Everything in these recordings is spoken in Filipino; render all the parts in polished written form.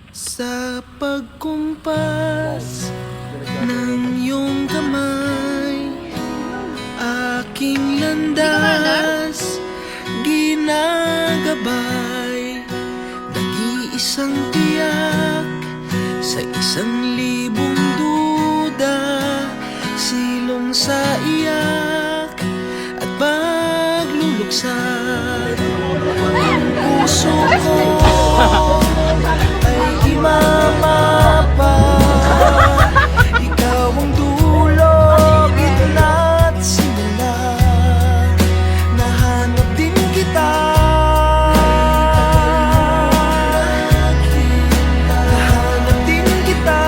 Sa pagkumpas ng iyong kamay, aking landas ginagabay. Nag-iisang tiyak sa 1,000 duda, silong sa iyak at pagluluksa. Ang puso ko ay imamapa, ikaw ang dulo, gitna at simula. Nahanap din kita, nahanap din kita.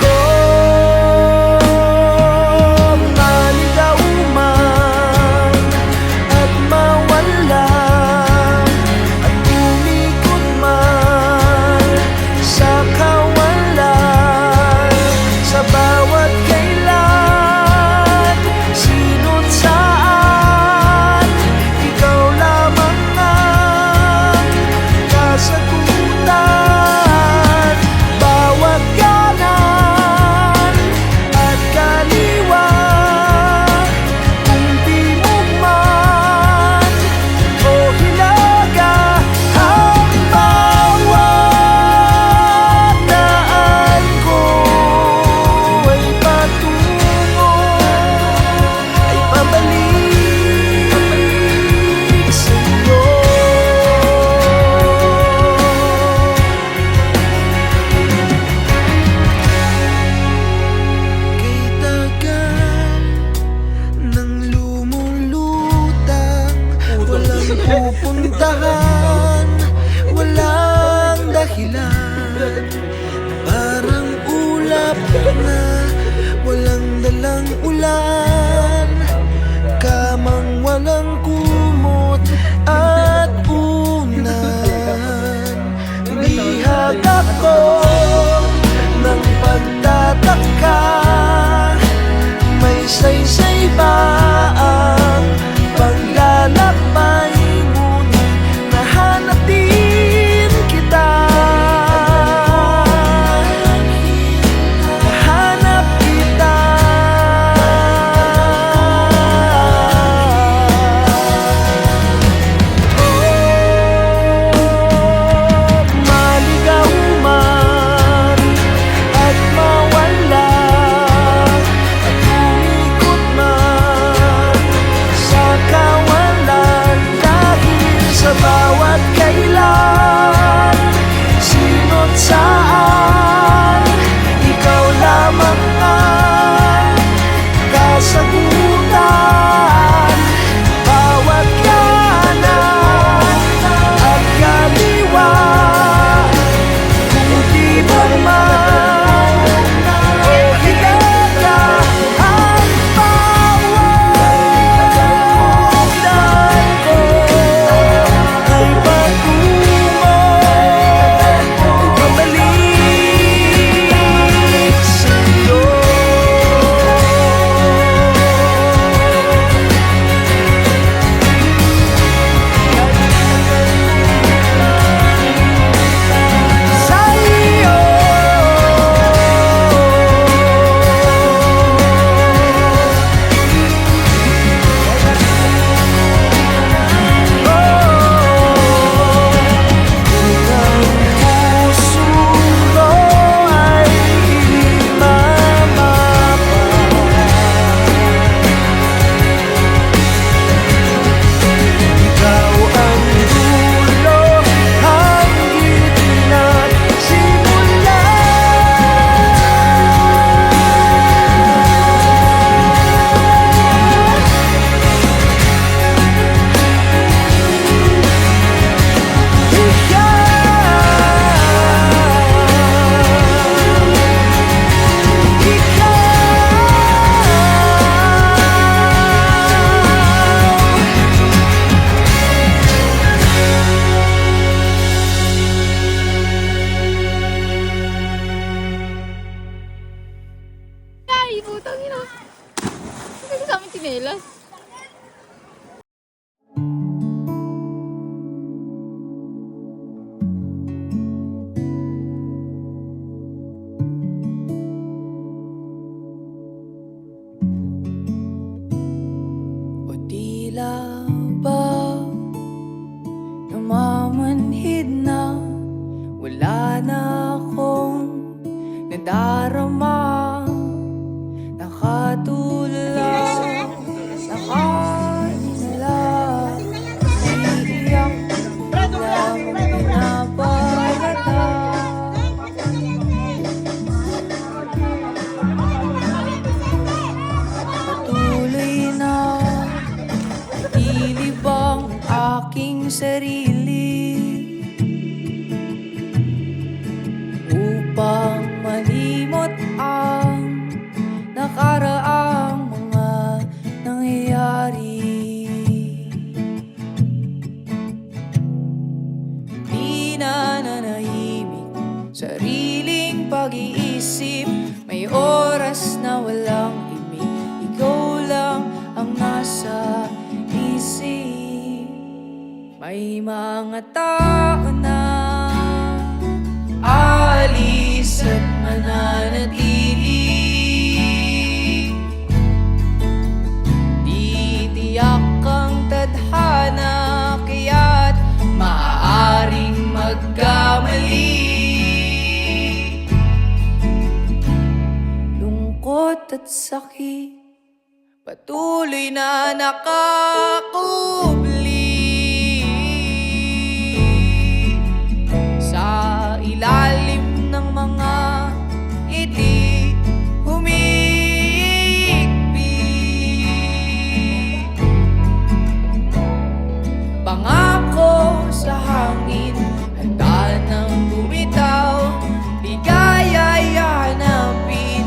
Oh, maligaw man at mawala, at umikot man sa kawalan, sa bawat kailan, sino't saan, ikaw lamang ang kasagutan. Bawat kanan at kaliwa, kung timog man o hilaga, ang bawat daan ko ay patungo, ay pabalik sa'yo. Kay tagal nang lumulutang, walang pupuntahan, walang dahilan. Parang ulap na walang dalang ulan, kamang walang kumot at unan. Bihag ako ng pagtataka, may saysay ba ang paglalakbay, ngunit nahanap din kita, nahanap kita. Oh, maligaw man at mawala, at umikot man tila ba namamanhid na, wala na akong nadarama. Nakatulala, nakainala, iiyak lang pinabalata. Patuloy na itilibang aking sarili upang malimot ang nakaraang mga nangyayari. Di na nanahimik sariling pag-iisip, may oras na walang imik, ikaw lang ang nasa isip. May mga tao na alis at mananatili, di tiyak ang tadhana, kaya't maaaring magkamali. Lungkot at sakit patuloy na nakakubli sa ilalim ng mga ngiti, humihigpit. Pangako sa hangin, handa nang bumitaw, ligaya'y hanapin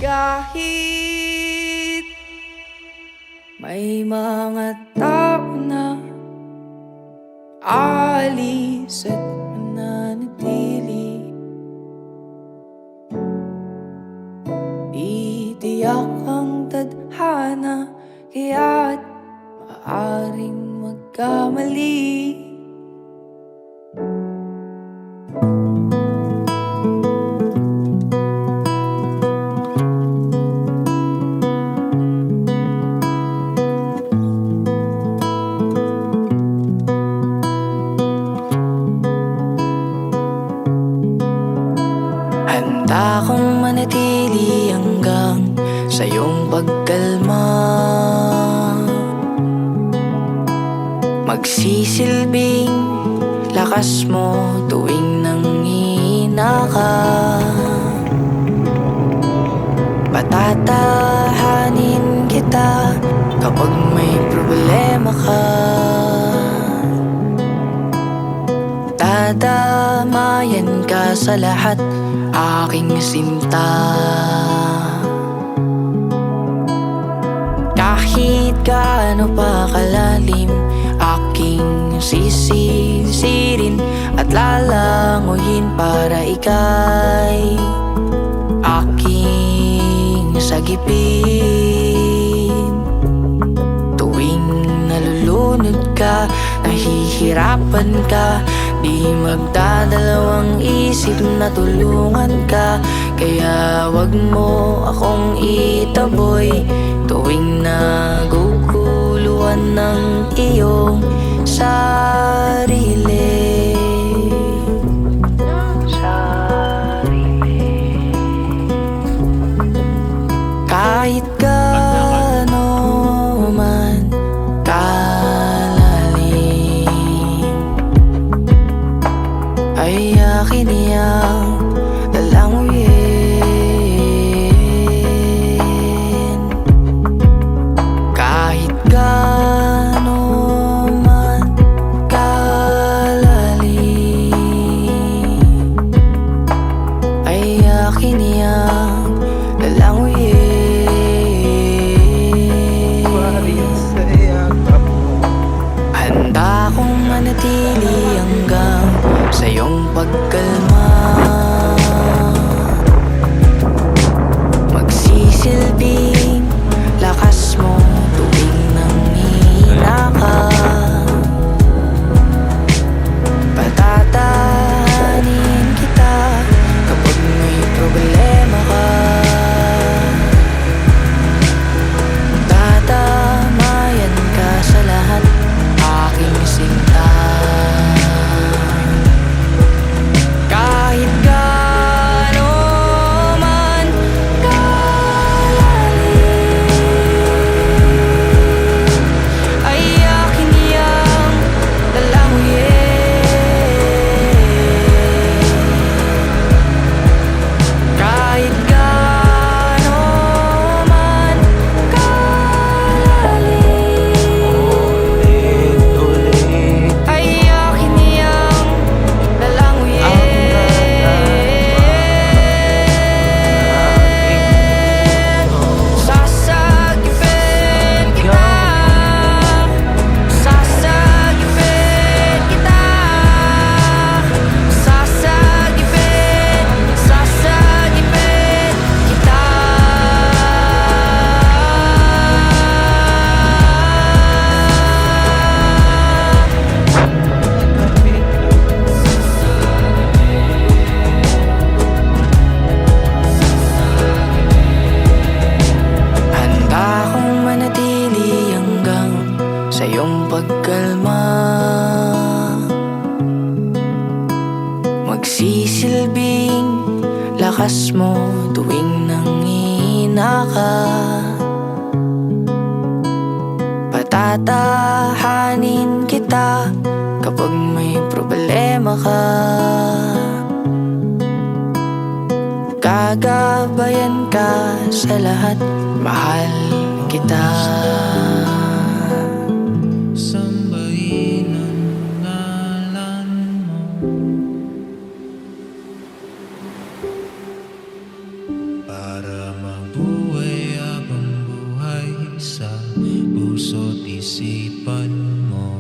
kahit may mga tao na alis at mananatili, di tiyak ang tadhana, kaya't maaaring magkamali. Handa akong manatili hanggang sa iyong pagkalma, magsisilbing lakas mo tuwing nanghihina ka, patatahanin kita kapag may problema ka, dadamayan ka sa lahat aking sinta. Kahit gaano pa kalalim aking sisisirin at lalanguyin para ika'y aking sagipin. Tuwing nalulunod ka, nahihirapan ka, di magdadalawang isip na tulungan ka. Kaya wag mo akong itaboy tuwing naguguluhan ng iyong sarili. ay akin niyang lalanguyin. Kahit gaano man kalalim, ay akin niyang lalanguyin. Handa akong manatili hanggang sa iyong pagkalma, magsisilbing lakas mo tuwing nanghihina ka. Patatahanin kita kapag may problema ka. Tatamayan ka sa lahat, aking sinta. Kahit gaano man kalalim, ay akin niyang lalanguyin. Kahit gaano man kalalim, ay akin niyang lalanguyin. Sasagipin kita, sasagipin kita, sasagipin, sasagipin kita. Handa akong manatili hanggang sa iyong pagkalma, magsisilbing lakas mo tuwing nanghihina ka. Patatahanin kita kapag may problema ka. Gagabayan ka sa lahat, mahal kita. Sambahin ang ngalan mo para mabuhay habang buhay sa puso't isipan mo.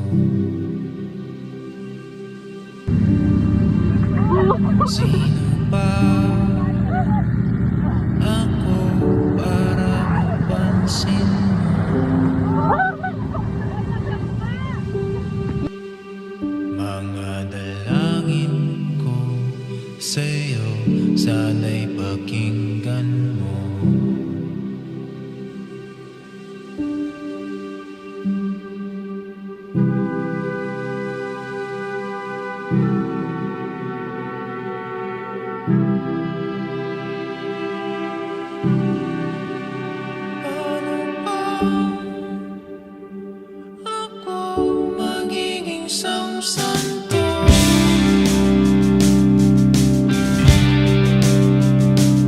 Sino ba ako para mapansin mo? Mga dalangin ko sa'yo, sana'y pakinggan mo. Paano ba ako magiging samsanto?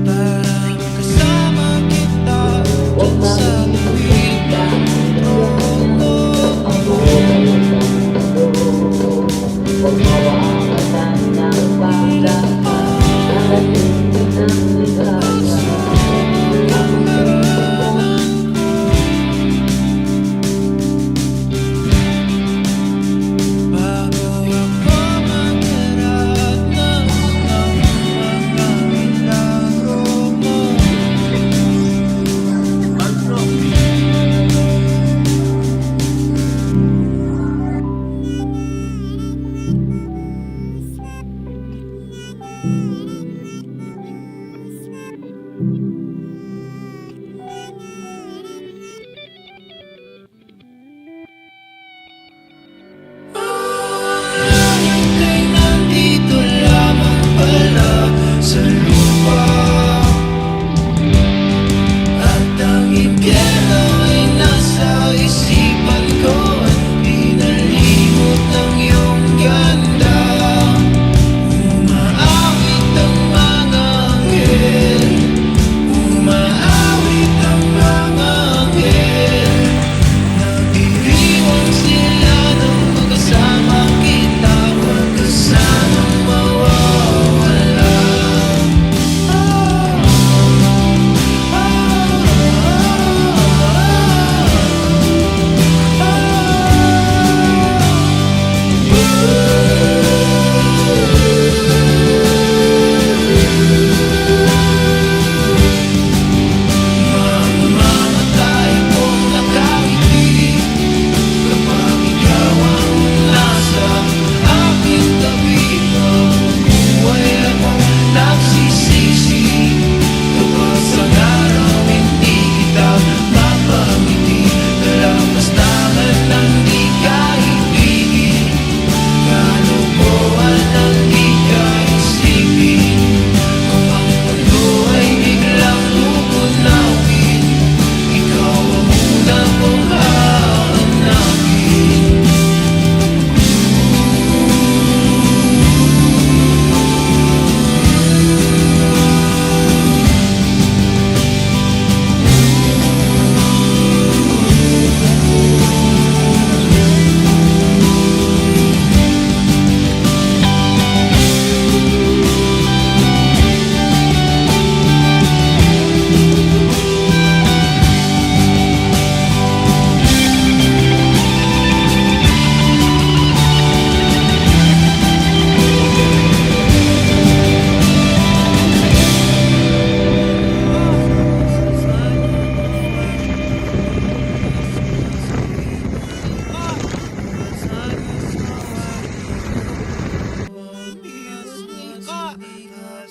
Para kasama kita dyan sa tuwid ng trono. Ilan pa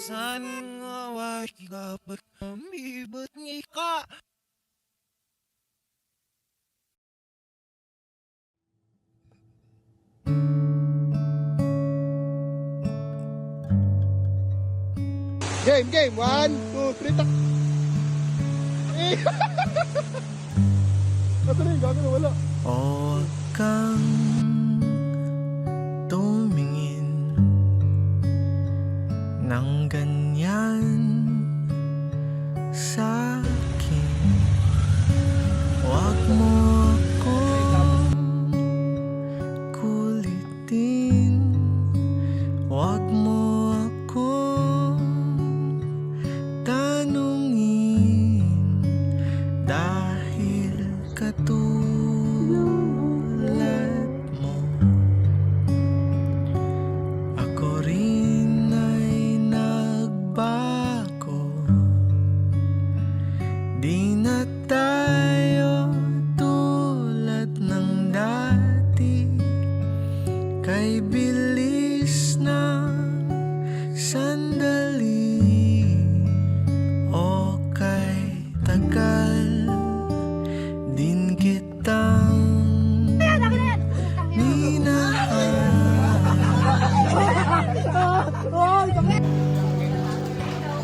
Saan nga wa'y kapag amibot ng ka? Game. 1, 2, 3, tak. Eh. Ito na yung gagawin, wala. Huwag kang tumingin ng ganyan sa akin. Huwag mo akong kulitin. Huwag mo akong tanungin dahil katulad mo ako rin ay nagbago. Di na tayo tulad ng dati, kay bilis ng sandali o kay tagal din kitang minahal.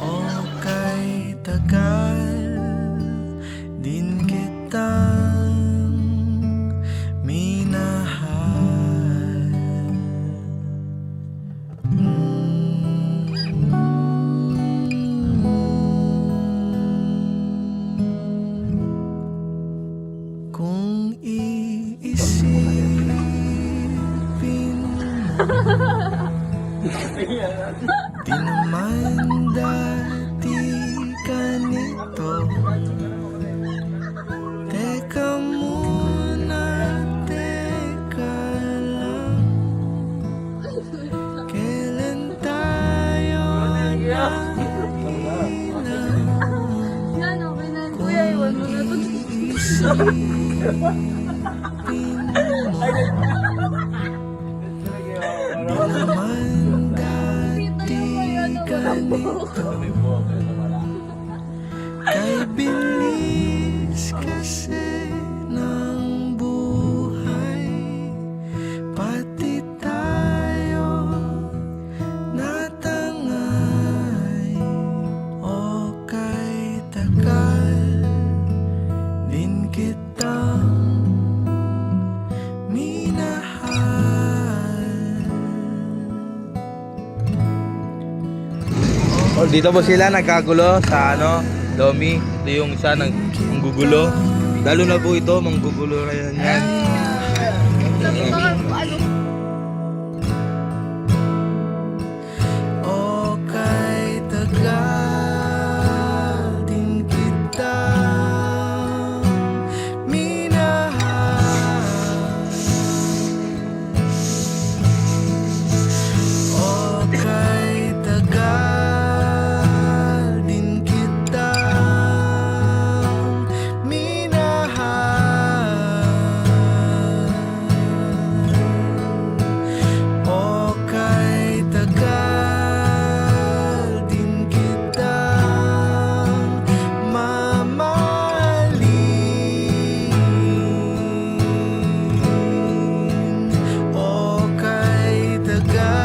O kay tagal din kitang minahal. Kung iisipin mo, di naman dati ganito. Teka muna, teka lang. Kailan tayo nailang? Yan, okay na. Kuya, iwan mo na ito. Di naman dati ganito, kay bilis kasi ng buhay, pati tayo natangay. O kay tagal din kitang minahal. Oh, dito po sila nagkagulo sa Domi. Ito yung isa manggugulo. Lalo na po ito, manggugulo na yan. O kay tagal din kitang minahal. O kay tagal din kitang minahal. O kay tagal din kitang mamahalin. O kay tagal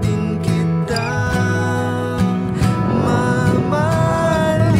din kitang mamahalin.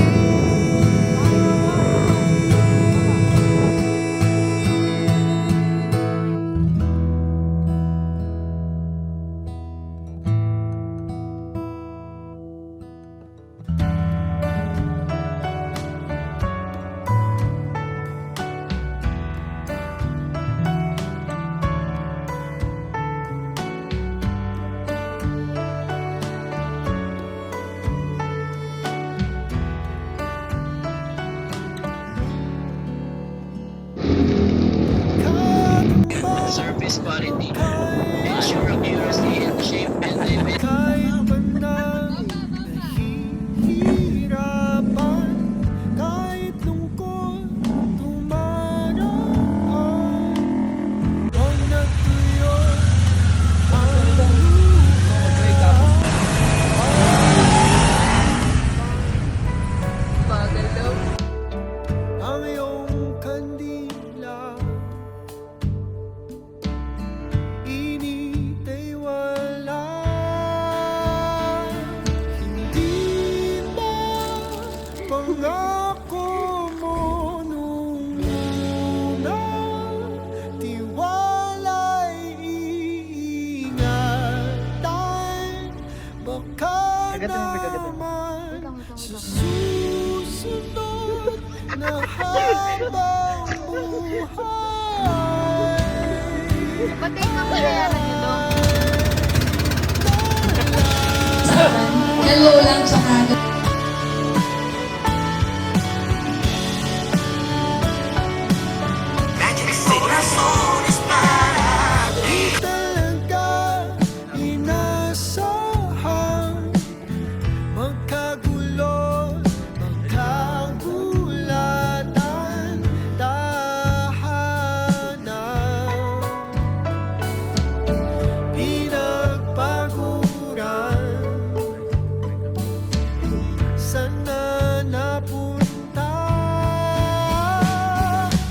Surface quality. Ensure accuracy in shape and limit. Kahit man nahihirapan, kahit lungkot tumaraan, huwag natuyo ang luha. Agatin mo, agatin mo. Wait lang. Susunod na habang buhay. Pati yung babayaran niyo doon. Hello lang sa kanila. Di talaga inasahan magkagulo, magkagulatan, tahanan pinagpaguran. Sana napunta,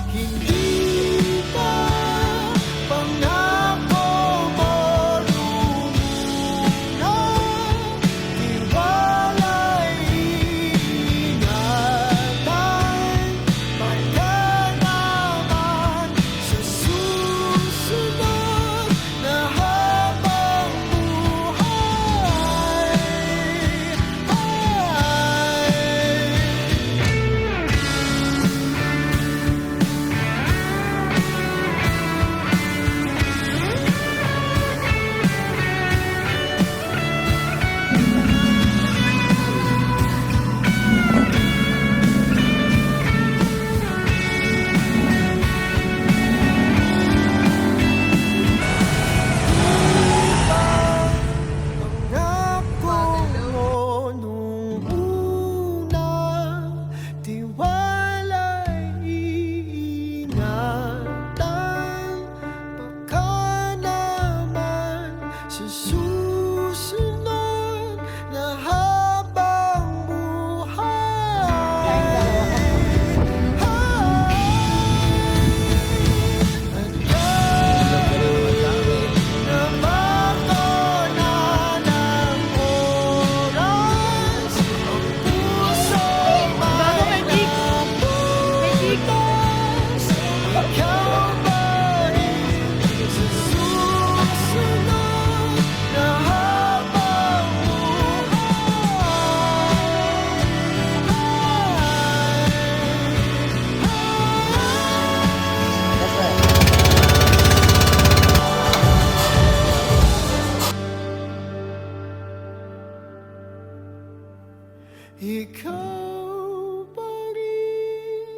hindi pa pangako mo lumuna. Tiwala'y ingatan, baka naman sa susunod na habang buhay. Pangako mo nung una, tiwala'y iingatan, baka naman sa susunod na habang buhay. Na makona ng oras, ang puso may nabutas. Ikaw ba rin sa susunod na habang ikaw pa rin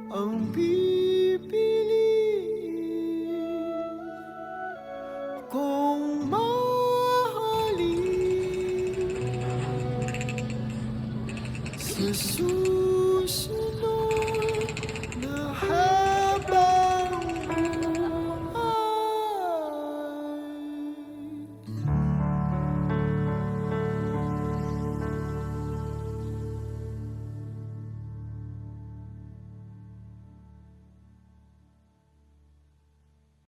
ang pipiliin kung mahalin sa susunod.